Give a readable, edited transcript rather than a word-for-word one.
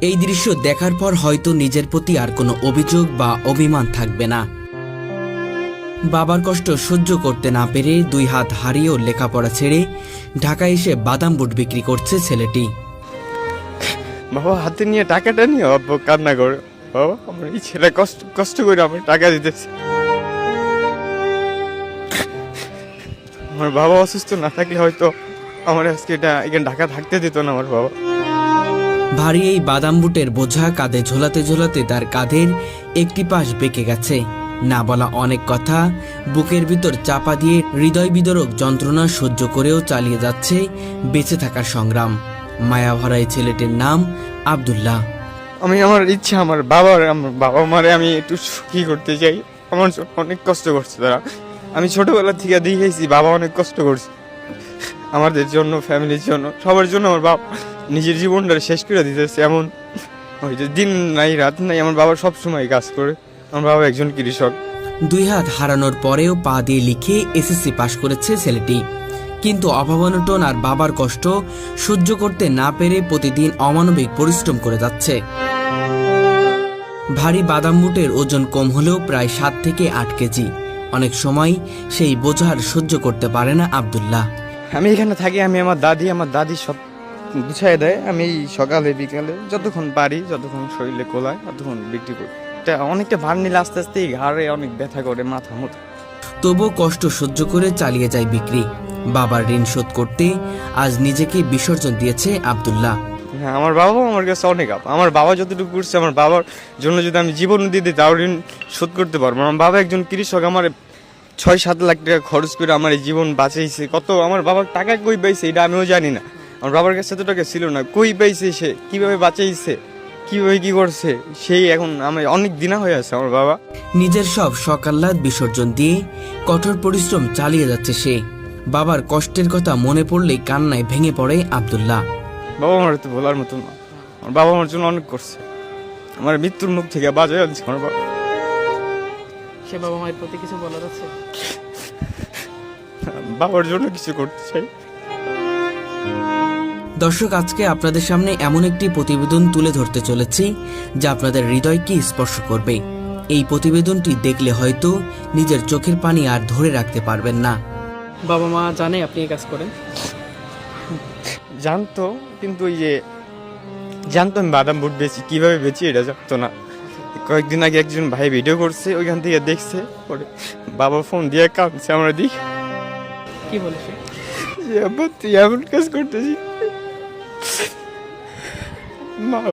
এই দৃশ্য দেখার পর হয়তো নিজের প্রতি আর কোনো অভিযোগ বা অভিমান থাকবে না। বাবার কষ্ট সহ্য করতে না পেরে 2 হাত হারিয়েও লেখাপড়া ছেড়ে ঢাকায় এসে বাদাম বুট বিক্রি করছে ছেলেটি। বাবা হাতে নিয়ে টাকাটা নিয়ে আব্বু কান্না করে, বাবা আমার এই ছেলে কষ্ট করে আমার টাকা দিতেছে। আমার বাবা অসুস্থ না থাকলে হয়তো আমার আজকে এখানে ঢাকা থাকতে দিত না আমার বাবা। ভারী এই বাদাম বুটের বোঝা কাঁধে ঝোলাতে ঝোলাতে তার কাঁধের একটি পাশ বেঁকে গেছে। না বলা অনেক কথা বুকের ভিতর চাপা দিয়ে হৃদয় বিদারক যন্ত্রণা সহ্য করেও চালিয়ে যাচ্ছে বেঁচে থাকার সংগ্রাম। মায়াভরা এই ছেলেটির নাম আব্দুল্লাহ। আমার ইচ্ছা আমার বাবা মারে আমি একটু সুখী করতে চাই। আমার জন্য অনেক কষ্ট করছে তারা। আমি ছোটবেলা থেকে দেখেছি বাবা অনেক কষ্ট করছে আমাদের জন্য, ফ্যামিলির জন্য, সবার জন্য। আমার বাবা নিজের জীবনটা শেষ করে দিতেছে, এমন ওই যে দিন নাই রাত নাই আমার বাবা সবসময় কাজ করে। আমার বাবা একজন কৃষক। 2 হাত হারানোর পরেও পা দিয়ে লিখে এসএসসি পাশ করেছে ছেলেটি। কিন্তু অভাবনটন আর বাবার কষ্ট সহ্য করতে না পেরে প্রতিদিন অমানবিক পরিশ্রম করে যাচ্ছে। ভারী বাদাম বুটের ওজন কম হলেও প্রায় 7 থেকে 8 কেজি। অনেক সময় সেই বোঝার সহ্য করতে পারে না আব্দুল্লাহ। আমি এখানে থাকি, আমার দাদি সব গুছাই দেয়। আমি সকালে বিকালে যতক্ষণ পারি, যতক্ষণ শরীরে কোলায় ততক্ষণ বিক্রি করি। এটা অনেকটা ভার নিলে আস্তে আস্তে ঘাড়ে অনেক ব্যথা করে, মাথা মুথা। তবু কষ্ট সহ্য করে চালিয়ে যায় বিক্রি। বাবার ঋণ শোধ করতে আজ নিজেকে বিসর্জন দিয়েছে আব্দুল্লাহ। হ্যাঁ, আমার বাবা আমার কাছে অনেক আমার বাবা যতটুকু করছে, আমার বাবার জন্য যদি আমি জীবন দিয়ে দিই তাও ঋণ শোধ করতে পারবো। আমার বাবা একজন কৃষক, আমার 6-7 লাখ টাকা খরচ করে আমার এই জীবন বাঁচাইছে। কত আমার বাবার টাকা কই পাইছে এটা আমিও জানি না। আমার বাবার কাছে এত টাকা ছিল না, কই পাইছে সে, কিভাবে বাঁচাইছে, কিভাবে কি করছে, সেই এখন আমার অনেক দিনা হয়ে আছে আমার বাবা। নিজের সব সকাল্লাদ বিসর্জন দিয়ে কঠোর পরিশ্রম চালিয়ে যাচ্ছে সে। বাবার কষ্টের কথা মনে পড়লেই কান্নায় ভেঙে পড়ে আব্দুল্লাহ। বাবা আমার তো বলার মতো না। আমার বাবা আমার জন্য অনেক করছে, আমার মৃত্যুর মুখ থেকে বাঁচাই আনছে আমার বাবা। সে বাবা মায়ের প্রতি কিছু বলার আছে? বাবার জন্য কিছু করতে চাই। দর্শক, আজকে আপনাদের সামনে এমন একটি প্রতিবেদন তুলে ধরতে চলেছি যা আপনাদের হৃদয়কে স্পর্শ করবে। এই প্রতিবেদনটি দেখলে হয়তো নিজের চোখের পানি আর ধরে রাখতে পারবেন না। বাবা মা জানে আপনি এই কাজ করেন? জানতো, কিন্তু ওই যে জানতো আমি বাদাম বুট বেচি, কিভাবে বেচি এটা জানতো না। কয়েকদিন আগে একজন ভাই ভিডিও করছে, ওইখান থেকে দেখছে, পরে বাবা ফোন দিয়ে কাঁদছে। আমরা দিই কি বলেছে? তুই এমন কাজ করতেছি। মা